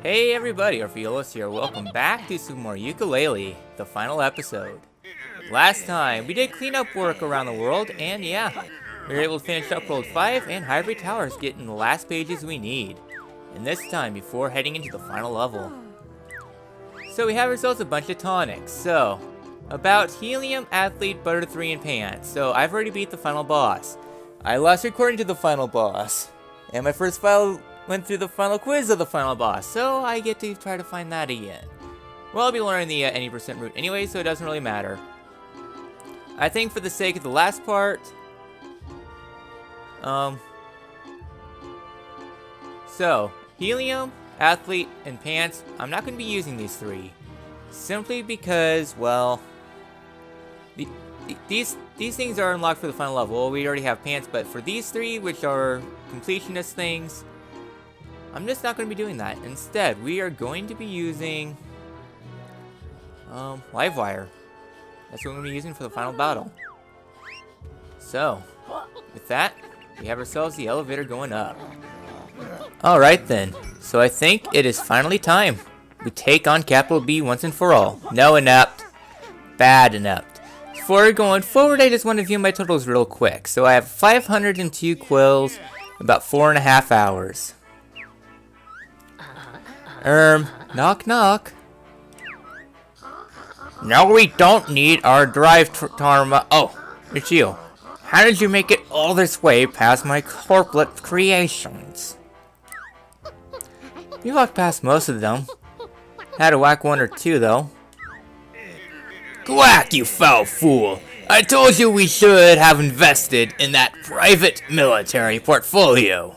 Hey everybody, Orpheolus here. Welcome back to some more Yooka-Laylee, the final episode. Last time, we did cleanup work around the world, and yeah, we were able to finish up World 5 and Ivory Towers, getting the last pages we need. And this time, before heading into the final level. So we have ourselves a bunch of tonics. So, about Helium, Athlete, Butter 3, and Pants. So I've already beat the final boss. I lost recording to the final boss. And my first file went through the final quiz of the final boss, so I get to try to find that again. Well, I'll be learning the any percent route anyway, so it doesn't really matter. I think for the sake of the last part, so, Helium, Athlete, and Pants, I'm not going to be using these three. Simply because, well, these things are unlocked for the final level. Well, we already have Pants, but for these three, which are completionist things, I'm just not going to be doing that. Instead, we are going to be using Livewire. That's what we're going to be using for the final battle. So, with that, we have ourselves the elevator going up. Alright then, so I think it is finally time. We take on capital B once and for all. No inept. Bad inept. Before going forward, I just want to view my totals real quick. So I have 502 quills, about 4.5 hours. Knock knock. No, we don't need our drive tarma. Oh, it's you. How did you make it all this way past my corporate creations? You walked past most of them. Had to whack one or two, though. Quack, you foul fool! I told you we should have invested in that private military portfolio.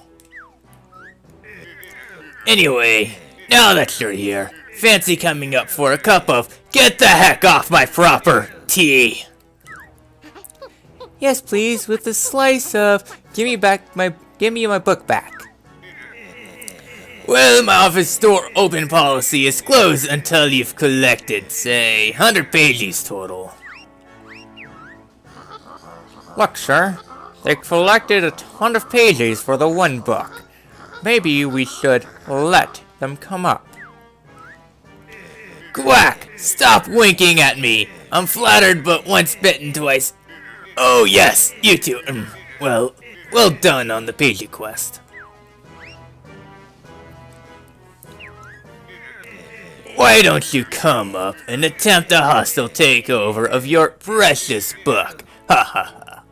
Anyway, now that you're here, fancy coming up for a cup of get the heck off my proper tea? Yes, please, with a slice of give me my book back. Well, my office door open policy is closed until you've collected, say, 100 pages total. Look, sir, they collected a ton of pages for the one book. Maybe we should let them come up. Quack! Stop winking at me! I'm flattered, but once bitten, twice. Oh yes, you two. Well done on the page quest. Why don't you come up and attempt a hostile takeover of your precious book? Ha ha ha.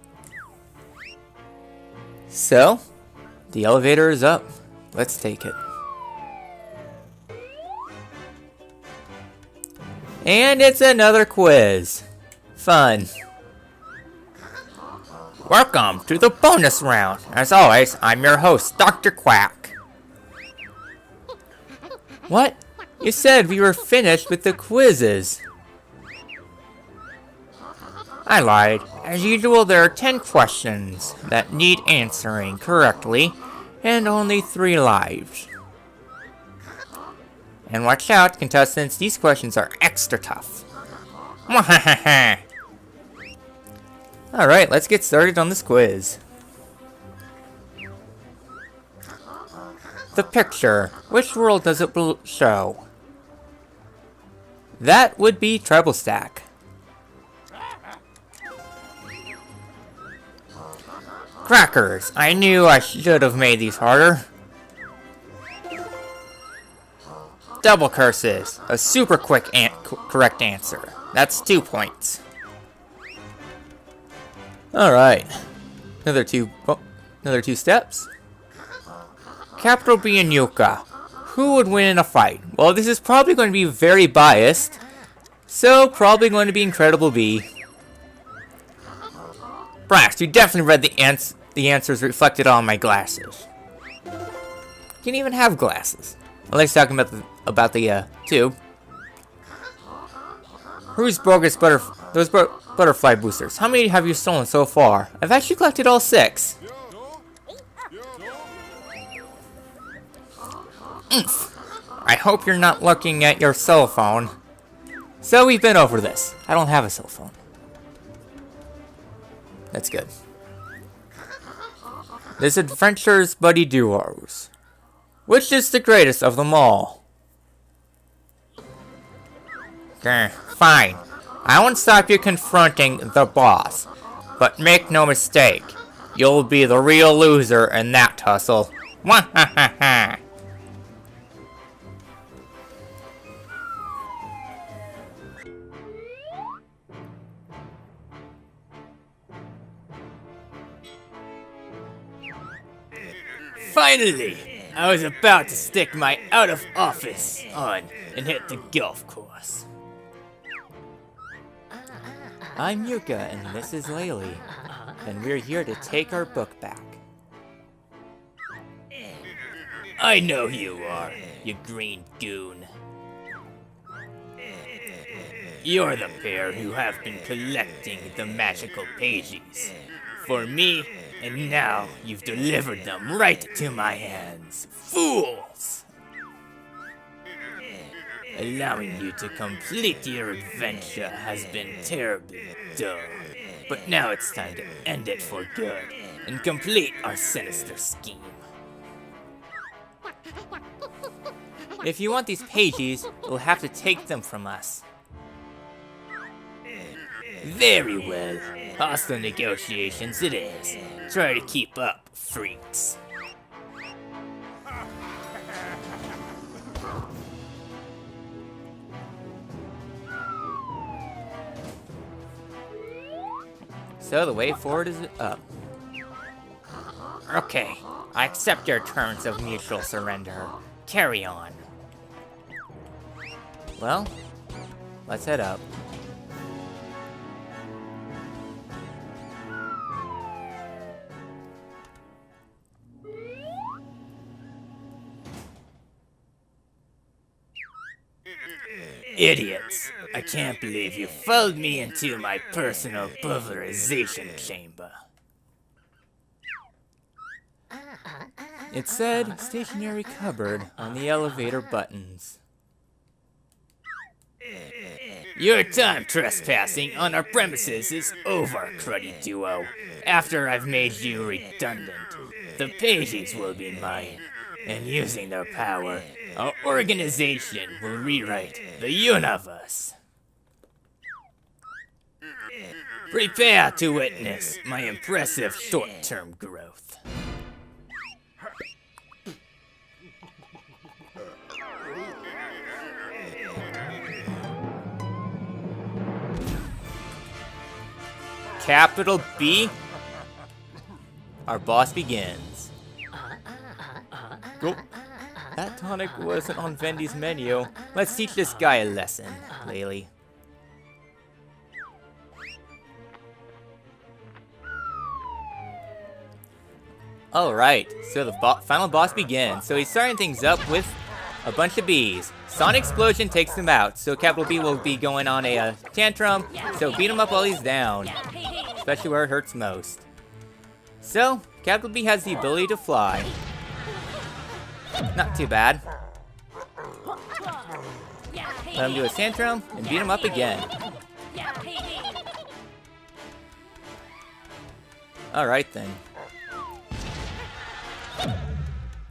So, the elevator is up. Let's take it. And it's another quiz. Fun. Welcome to the bonus round. As always, I'm your host, Dr. Quack. What? You said we were finished with the quizzes. I lied. As usual, there are 10 questions that need answering correctly, and only 3 lives. And watch out, contestants, these questions are extra tough. Alright, let's get started on this quiz. The picture. Which world does it show? That would be Treble Stack. Crackers. I knew I should have made these harder. Double curses. A super quick correct answer. That's 2 points. Alright. Another two steps. Capital B and Yooka. Who would win in a fight? Well, this is probably going to be very biased. So, probably going to be Incredible B. Brax, you definitely read the answers reflected on my glasses. You can even have glasses. Unless talking about the tube. Who's bogus those butterfly boosters? How many have you stolen so far? I've actually collected all 6. I hope you're not looking at your cell phone. So we've been over this. I don't have a cell phone. That's good. This adventure's buddy duos. Which is the greatest of them all? Fine. I won't stop you confronting the boss. But make no mistake, you'll be the real loser in that tussle. Wahahaha. Finally! I was about to stick my out of office on and hit the golf course. I'm Yooka and this is Laylee, and we're here to take our book back. I know who you are, you green goon. You're the pair who have been collecting the magical pages for me, and now you've delivered them right to my hands. Fools! Allowing you to complete your adventure has been terribly dull. But now it's time to end it for good and complete our sinister scheme. If you want these pages, you'll have to take them from us. Very well. Hostile negotiations it is. Try to keep up, freaks. So the way forward is up. Okay, I accept your terms of mutual surrender. Carry on. Well, let's head up. Idiots! I can't believe you followed me into my personal pulverization chamber. It said stationary cupboard on the elevator buttons. Your time trespassing on our premises is over, cruddy duo. After I've made you redundant, the pages will be mine. And using their power, our organization will rewrite the universe. Prepare to witness my impressive short-term growth. Capital B. Our boss begins. Oh, that tonic wasn't on Vendy's menu. Let's teach this guy a lesson, Laylee. Alright, so the final boss begins. So he's starting things up with a bunch of bees. Sonic Explosion takes him out, so Capital B will be going on a tantrum, so beat him up while he's down. Especially where it hurts most. So, Capital B has the ability to fly. Not too bad. Let him do a tantrum and beat him up again. Alright then.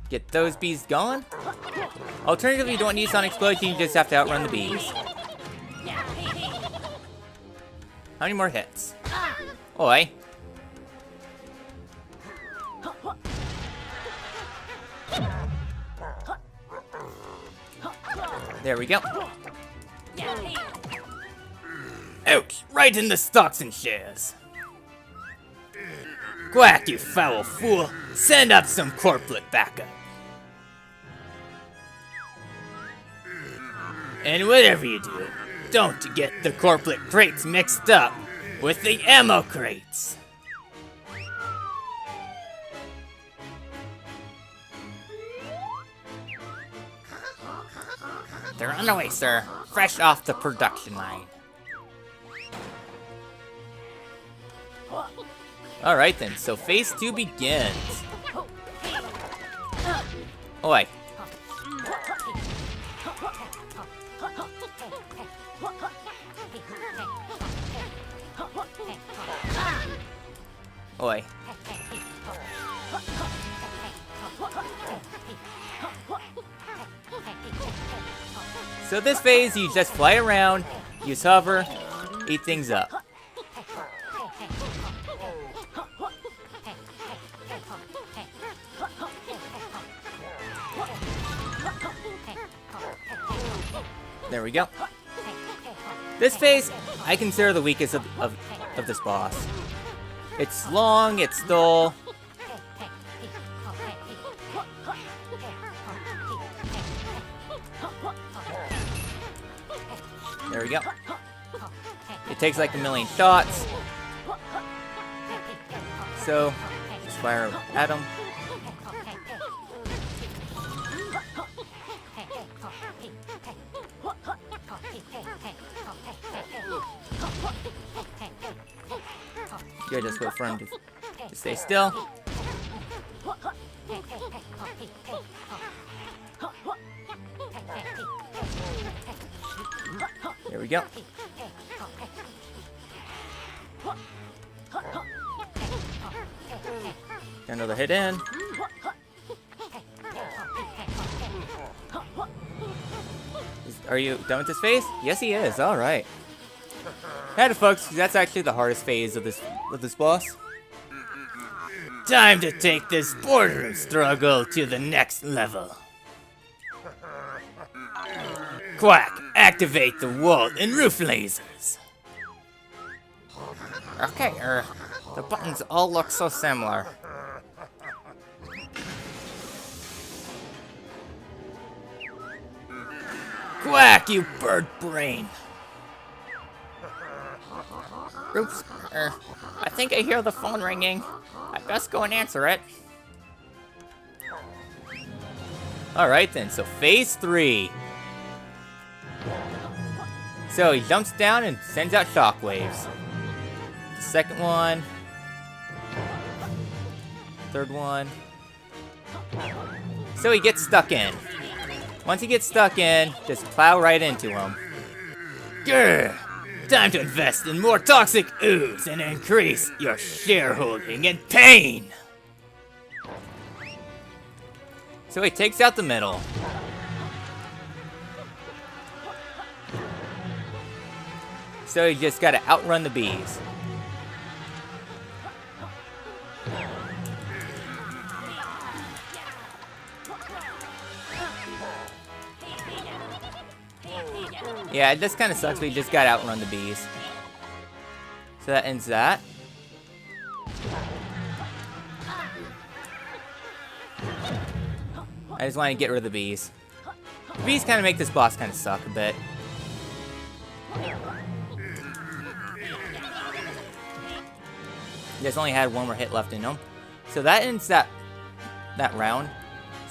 Get those bees going. Alternatively, you don't need Sonic Explosion, you just have to outrun the bees. How many more hits? Oi. There we go. Ouch! Right in the stocks and shares. Quack, you foul fool! Send up some corporate backup. And whatever you do, don't get the corporate crates mixed up with the ammo crates. They're on the way, sir. Fresh off the production line. Alright then, so phase 2 begins. Oi. Oi. So this phase, you just fly around, use hover, eat things up. There we go. This phase, I consider the weakest of this boss. It's long, it's dull. There we go. It takes like a million shots. So, just fire at him. Good, just wait for him to stay still. There we go. Another hit in. Are you done with this phase? Yes, he is. All right. Had it, folks. That's actually the hardest phase of this boss. Time to take this border struggle to the next level. Quack! Activate the wall and roof lasers. Okay, the buttons all look so similar. Quack, you bird brain! Oops, I think I hear the phone ringing. I best go and answer it. Alright then, so phase 3. So he jumps down and sends out shockwaves. The second one. Third one. So he gets stuck in. Once he gets stuck in, just plow right into him. Grr! Time to invest in more toxic ooze and increase your shareholding in pain! So he takes out the middle. So you just gotta outrun the bees. Yeah, this kind of sucks, but you just gotta outrun the bees. So that ends that. I just want to get rid of the bees. The bees kind of make this boss kind of suck a bit. He just only had one more hit left in him. So that ends that round.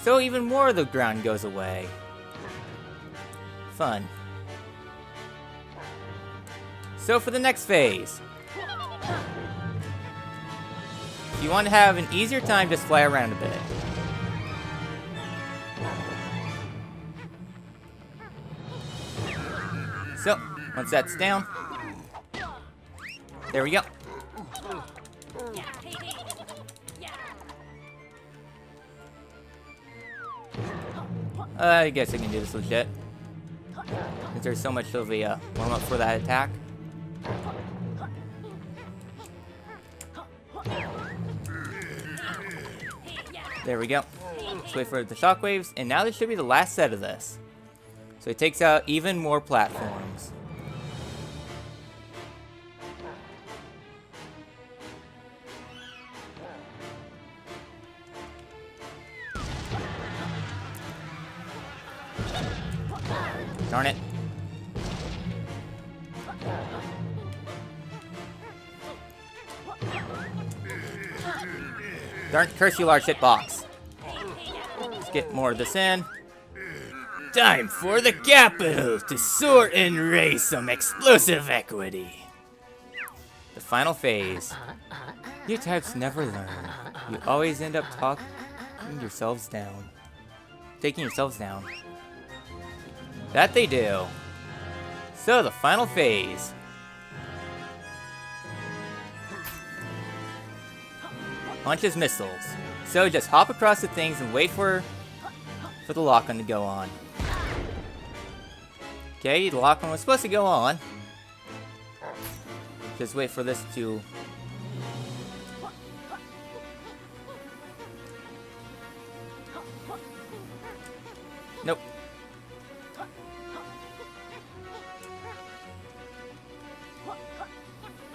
So even more of the ground goes away. Fun. So for the next phase, if you want to have an easier time, just fly around a bit. So, once that's down, there we go. I guess I can do this legit. Since there's so much of a warm-up for that attack. There we go. Let's wait for the shockwaves, and now this should be the last set of this. So it takes out even more platforms. Darn it. Darn, curse you, large hit box. Let's get more of this in. Time for the capital to soar and raise some explosive equity. The final phase. You types never learn. You always end up taking yourselves down. That they do. So the final phase. Launches missiles. So just hop across the things and wait for the lock-on to go on. Okay, the lock-on was supposed to go on. Just wait for this to... Nope.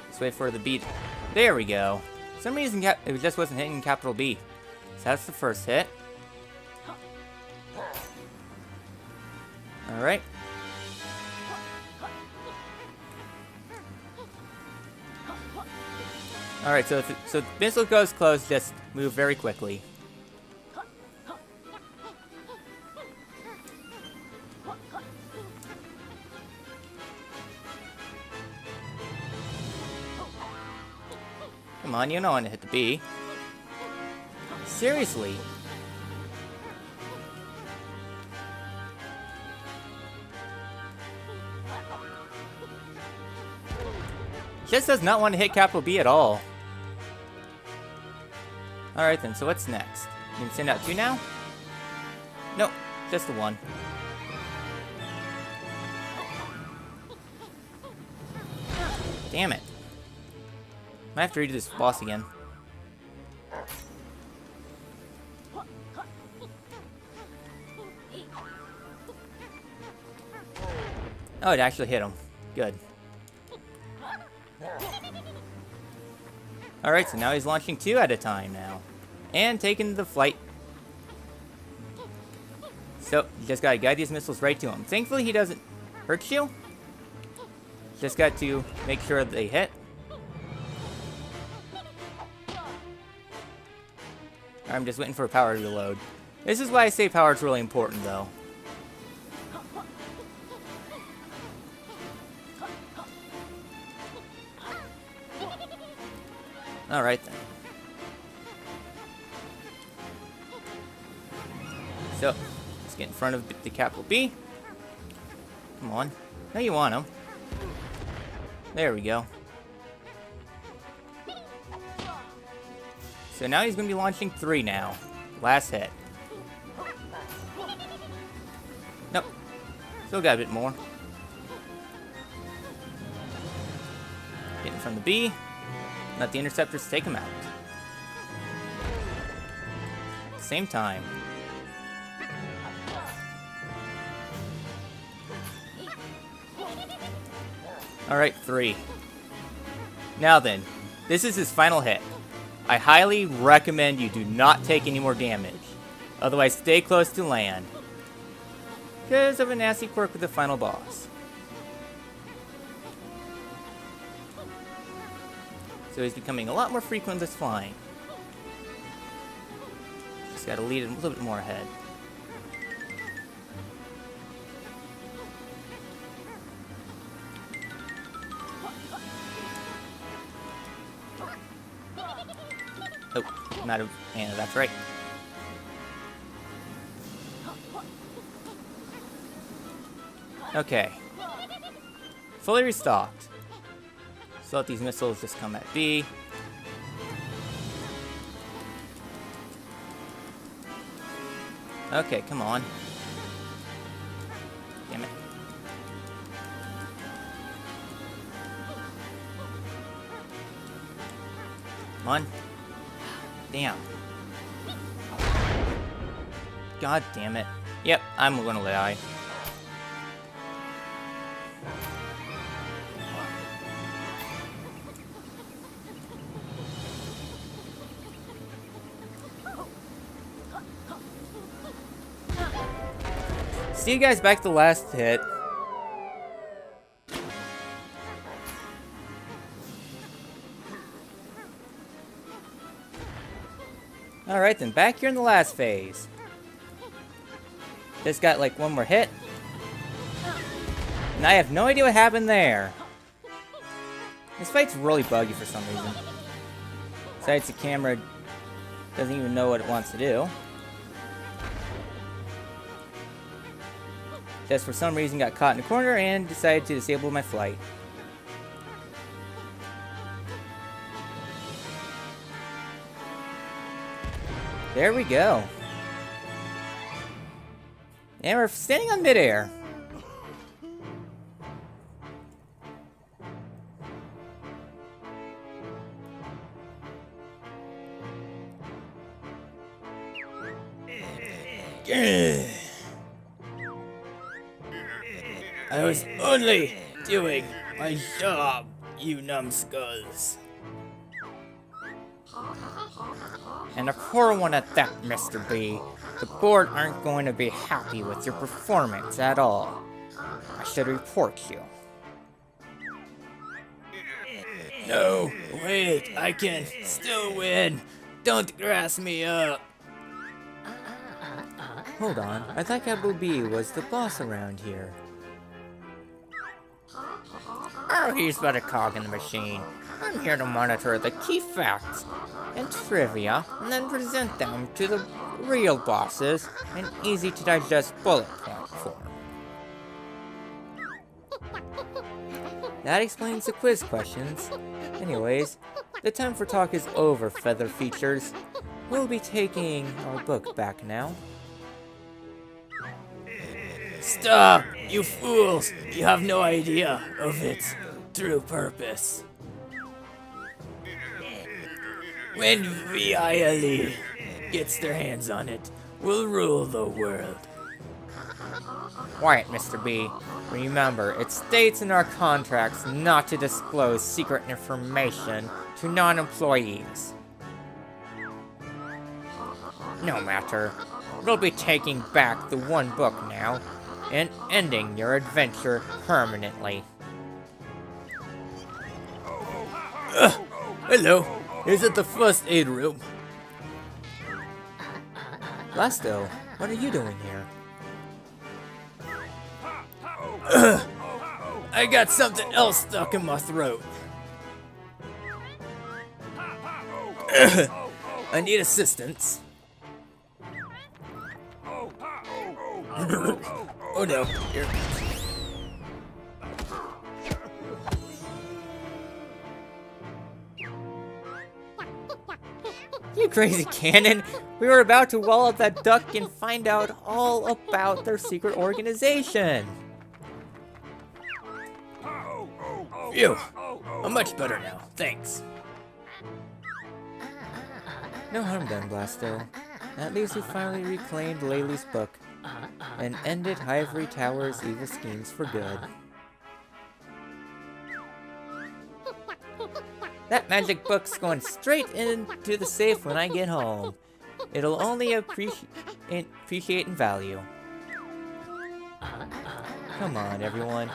Just wait for the beat. There we go. For some reason, it just wasn't hitting capital B. So that's the first hit. Alright. Alright, so if the missile goes close, just move very quickly. Come on, you don't want to hit the B. Seriously. Just does not want to hit capital B at all. Alright then, so what's next? You can send out 2 now? Nope, just the 1. Damn it. I have to redo this boss again. Oh, it actually hit him. Good. Alright, so now he's launching 2 at a time now. And taking the flight. So, you just gotta guide these missiles right to him. Thankfully, he doesn't hurt you. Just got to make sure they hit. I'm just waiting for power to reload. This is why I say power is really important, though. Alright then. So, let's get in front of the capital B. Come on. Now you want him. There we go. So now he's going to be launching 3 now. Last hit. Nope. Still got a bit more. Getting from the B. Let the interceptors take him out. At the same time. Alright, 3. Now then, this is his final hit. I highly recommend you do not take any more damage. Otherwise, stay close to land. Because of a nasty quirk with the final boss. So he's becoming a lot more frequent with flying. Just gotta lead him a little bit more ahead. Oh, I'm out of mana, that's right. Okay. Fully restocked. So let these missiles just come at B. Okay, come on. Damn it. Come on. Damn. God damn it. Yep, I'm gonna die. See you guys back to the last hit. Alright then, back here in the last phase. Just got like 1 more hit. And I have no idea what happened there. This fight's really buggy for some reason. Besides, the camera doesn't even know what it wants to do. Just for some reason got caught in a corner and decided to disable my flight. There we go. And we're standing on midair. I was only doing my job, you numbskulls. And a poor one at that, Mr. B. The board aren't going to be happy with your performance at all. I should report you. No, wait, I can still win. Don't grass me up. Hold on, I thought Capital B was the boss around here. Oh, he's but a cog in the machine. I'm here to monitor the key facts and trivia, and then present them to the real bosses in easy-to-digest bullet point form. That explains the quiz questions. Anyways, the time for talk is over, Feather Features. We'll be taking our book back now. Stop, you fools! You have no idea of its true purpose. When Yooka-Laylee gets their hands on it, we'll rule the world. Quiet, Mr. B. Remember, it states in our contracts not to disclose secret information to non-employees. No matter, we'll be taking back the one book now, and ending your adventure permanently. Hello, is it the first aid room? Blasto, what are you doing here? I got something else stuck in my throat. I need assistance. Oh no, here. You crazy cannon! We were about to wall up that duck and find out all about their secret organization! Phew, I'm much better now, thanks. No harm done, Blasto. At least we finally reclaimed Laylee's book and ended Ivory Tower's evil schemes for good. That magic book's going straight into the safe when I get home. It'll only appreciate in value. Come on, everyone.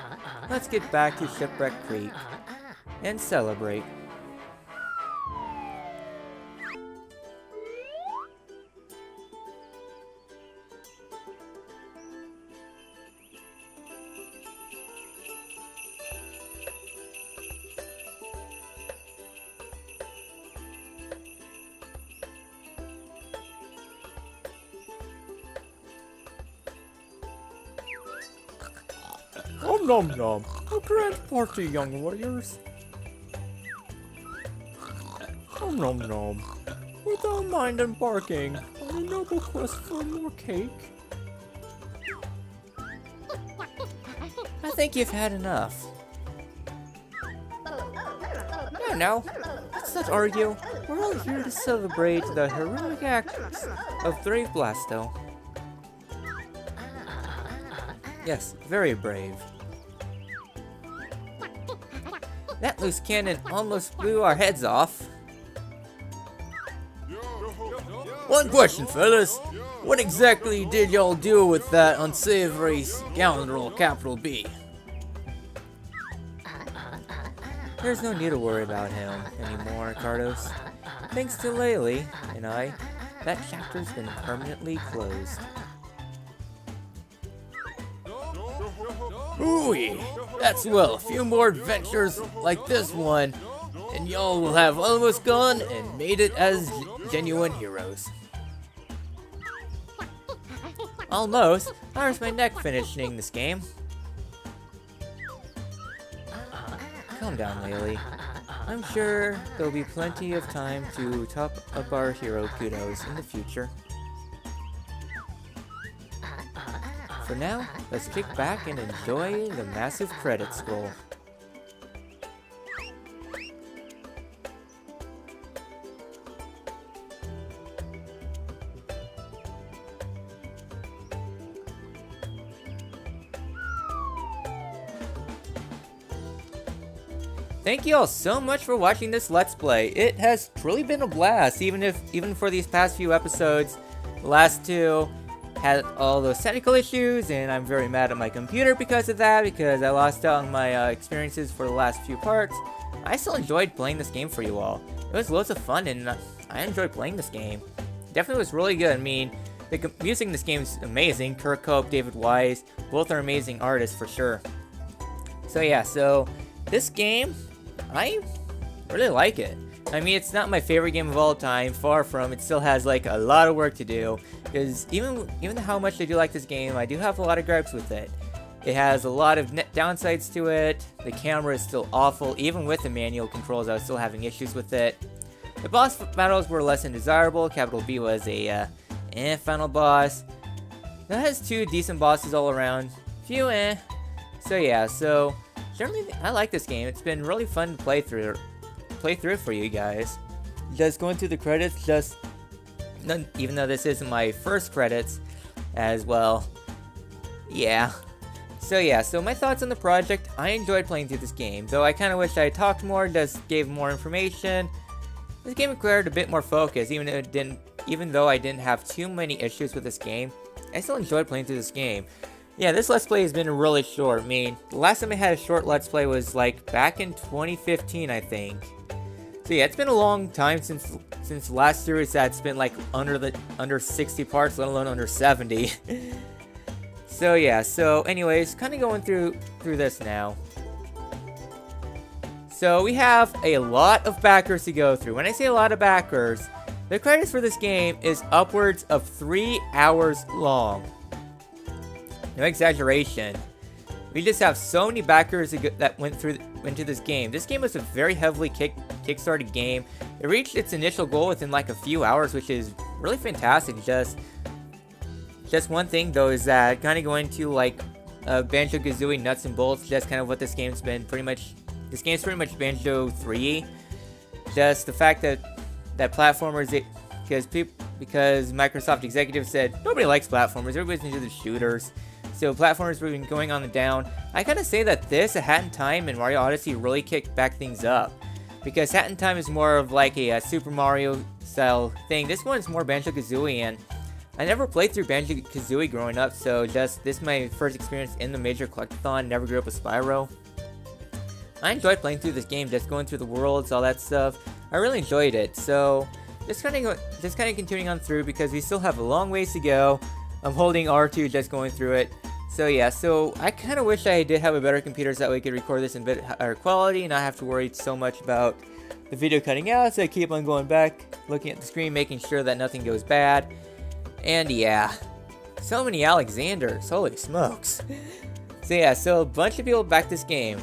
Let's get back to Shipwreck Creek and celebrate. Nom nom nom. A grand party, young warriors. Nom nom nom. Without mind embarking on a noble quest for more cake. I think you've had enough. No, let's not argue. We're all here to celebrate the heroic acts of brave Blasto. Yes, very brave. That loose cannon almost blew our heads off. One question, fellas. What exactly did y'all do with that unsavory scoundrel, Capital B? There's no need to worry about him anymore, Cardos. Thanks to Laylee and I, that chapter's been permanently closed. Ooh, that's well, a few more adventures like this one, and y'all will have almost gone and made it as genuine heroes. Almost. How's my neck finishing this game? Calm down, Laylee. I'm sure there'll be plenty of time to top up our hero kudos in the future. For now, let's kick back and enjoy the massive credit scroll. thank you all so much for watching this Let's Play. It has truly been a blast, even for these past few episodes. The last two had all those technical issues, and I'm very mad at my computer because of that, because I lost out on my experiences for the last few parts. I still enjoyed playing this game for you all. It was loads of fun, and I enjoyed playing this game. Definitely was really good. I mean, the music in this game is amazing. Kurt Cope, David Wise, both are amazing artists for sure. So yeah, so this game, I really like it. I mean, it's not my favorite game of all time, far from. It still has like a lot of work to do, because even how much I do like this game, I do have a lot of gripes with it. It has a lot of downsides to it. The camera is still awful, even with the manual controls. I was still having issues with it. The boss battles were less than desirable. Capital B was a final boss. That has two decent bosses all around. Few So yeah, so generally I like this game. It's been really fun to play through it for you guys. Just going through the credits, even though this isn't my first credits as well. Yeah. So yeah, so my thoughts on the project. I enjoyed playing through this game, though I kind of wish I had talked more, just gave more information. This game required a bit more focus, even though I didn't have too many issues with this game. I still enjoyed playing through this game. Yeah, this Let's Play has been really short. I mean, the last time I had a short Let's Play was like back in 2015, I think. So yeah, it's been a long time since the last series that's been like under 60 parts, let alone under 70. So yeah, so anyways, kind of going through this now. So we have a lot of backers to go through. When I say a lot of backers, the credits for this game is upwards of 3 hours long. No exaggeration. We just have so many backers that went into this game. This game was a very heavily kickstarted game. It reached its initial goal within like a few hours, which is really fantastic. Just one thing though is that kind of going to like Banjo-Kazooie nuts and bolts. Just kind of what this game's been pretty much. This game's pretty much Banjo 3. Just the fact that platformers, because Microsoft executives said nobody likes platformers. Everybody's into the shooters. So platformers were going on the down. I kind of say that this, A Hat in Time, and Mario Odyssey really kicked back things up. Because Hat in Time is more of like a Super Mario style thing. This one's more Banjo-Kazooie, and I never played through Banjo-Kazooie growing up, so this is my first experience in the major collectathon. Never grew up with Spyro. I enjoyed playing through this game, just going through the worlds, all that stuff. I really enjoyed it. So just kind of continuing on through, because we still have a long ways to go. I'm holding R2, just going through it. So yeah, so I kind of wish I did have a better computer so that we could record this in a bit higher quality and not have to worry so much about the video cutting out. So I keep on going back, looking at the screen, making sure that nothing goes bad. And yeah, so many Alexanders, holy smokes. So yeah, so a bunch of people backed this game.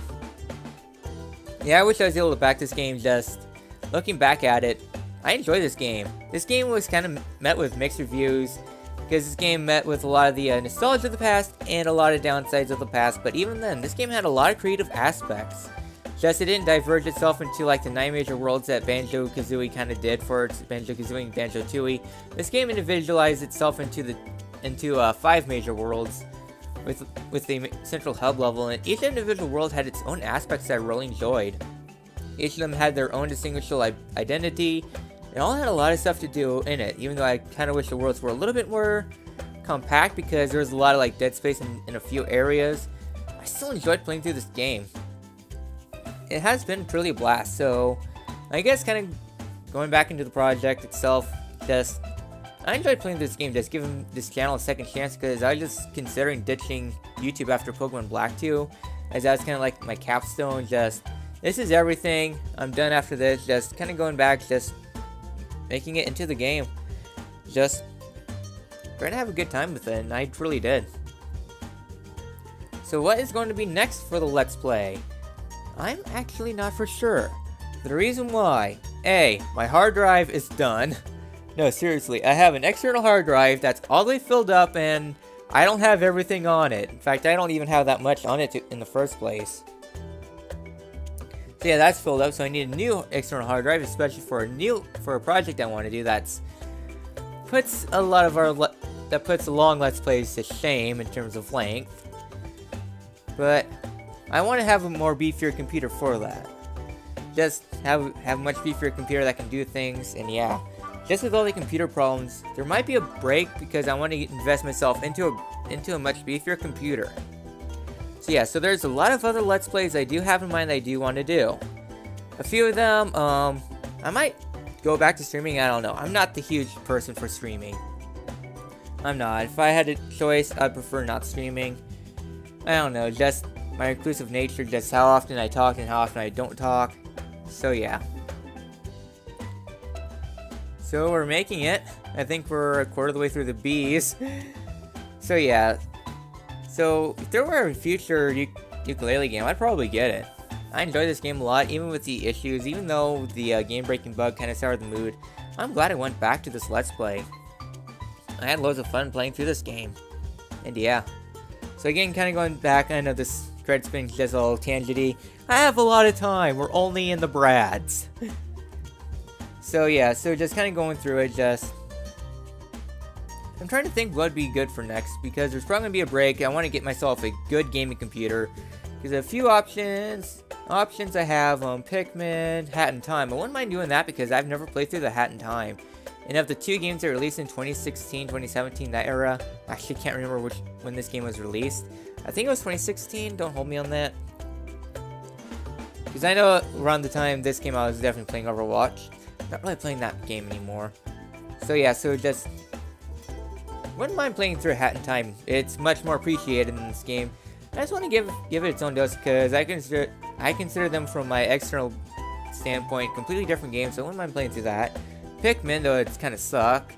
Yeah, I wish I was able to back this game. Just looking back at it, I enjoy this game. This game was kind of met with mixed reviews, because this game met with a lot of the nostalgia of the past and a lot of downsides of the past. But even then, this game had a lot of creative aspects. Just it didn't diverge itself into like the 9 major worlds that Banjo-Kazooie kind of did for its Banjo-Kazooie and Banjo-Tooie. This game individualized itself into 5 major worlds with the central hub level, and each individual world had its own aspects that I really enjoyed. Each of them had their own distinguishable identity. It all had a lot of stuff to do in it, even though I kind of wish the worlds were a little bit more compact, because there was a lot of like dead space in a few areas. I still enjoyed playing through this game. It has been truly a blast. So I guess kind of going back into the project itself, I enjoyed playing this game, just giving this channel a second chance, because I was just considering ditching YouTube after Pokemon Black 2, as that was kind of like my capstone. Just, this is everything, I'm done after this. Just kind of going back, just making it into the game, just trying to have a good time with it, and I truly did. So what is going to be next for the Let's Play? I'm actually not for sure. The reason why, A, my hard drive is done. No, seriously, I have an external hard drive that's all the way filled up, and I don't have everything on it. In fact, I don't even have that much on it in the first place. So yeah, that's filled up, so I need a new external hard drive, especially for a project I want to do that puts a long Let's Plays to shame in terms of length. But I want to have a more beefier computer for that. just have a much beefier computer that can do things, and yeah. Just with all the computer problems, there might be a break because I want to invest myself into a much beefier computer. So yeah, so there's a lot of other Let's Plays I do have in mind that I do want to do. A few of them, I might go back to streaming, I don't know. I'm not the huge person for streaming. I'm not. If I had a choice, I'd prefer not streaming. I don't know, just my reclusive nature, just how often I talk and how often I don't talk. So yeah. So we're making it. I think we're a quarter of the way through the bees. So yeah. So if there were a future Yooka-Laylee game, I'd probably get it. I enjoy this game a lot, even with the issues. Even though the game-breaking bug kind of soured the mood, I'm glad I went back to this Let's Play. I had loads of fun playing through this game. And yeah. So again, kind of going back, I know this credit spin's just a little tangenty. I have a lot of time. We're only in the Brads. So yeah, so just kind of going through it, I'm trying to think what would be good for next, because there's probably going to be a break. I want to get myself a good gaming computer, because a few options I have, Pikmin, Hat in Time. I wouldn't mind doing that, because I've never played through the Hat in Time. And of the two games that were released in 2016, 2017, that era, I actually can't remember when this game was released. I think it was 2016, don't hold me on that. Because I know around the time this came out, I was definitely playing Overwatch. Not really playing that game anymore. So yeah, so just wouldn't mind playing through Hat in Time. It's much more appreciated in this game. I just want to give it its own dose, because I consider them from my external standpoint completely different games. So I wouldn't mind playing through that. Pikmin, though, it's kind of suck.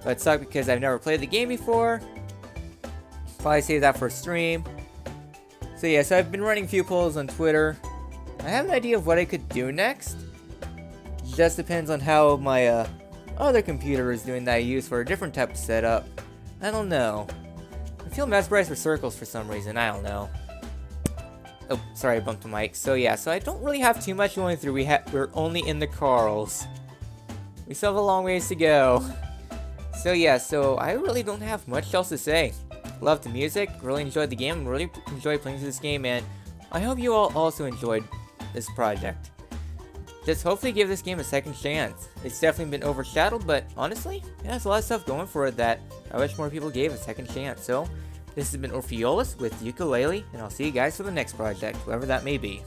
But it sucked because I've never played the game before. Probably save that for a stream. So yeah, so I've been running a few polls on Twitter. I have an idea of what I could do next. Just depends on how my other computer is doing that I use for a different type of setup. I don't know. I feel mesmerized for circles for some reason. I don't know. Oh, sorry, I bumped the mic. So yeah, so I don't really have too much going through. We're only in the Carls. We still have a long ways to go. So yeah, so I really don't have much else to say. Love the music, really enjoyed the game, really enjoyed playing through this game, and I hope you all also enjoyed this project. Just hopefully give this game a second chance. It's definitely been overshadowed, but honestly, it has a lot of stuff going for it that I wish more people gave a second chance. So, this has been Orpheolus with Yooka-Laylee, and I'll see you guys for the next project, whoever that may be.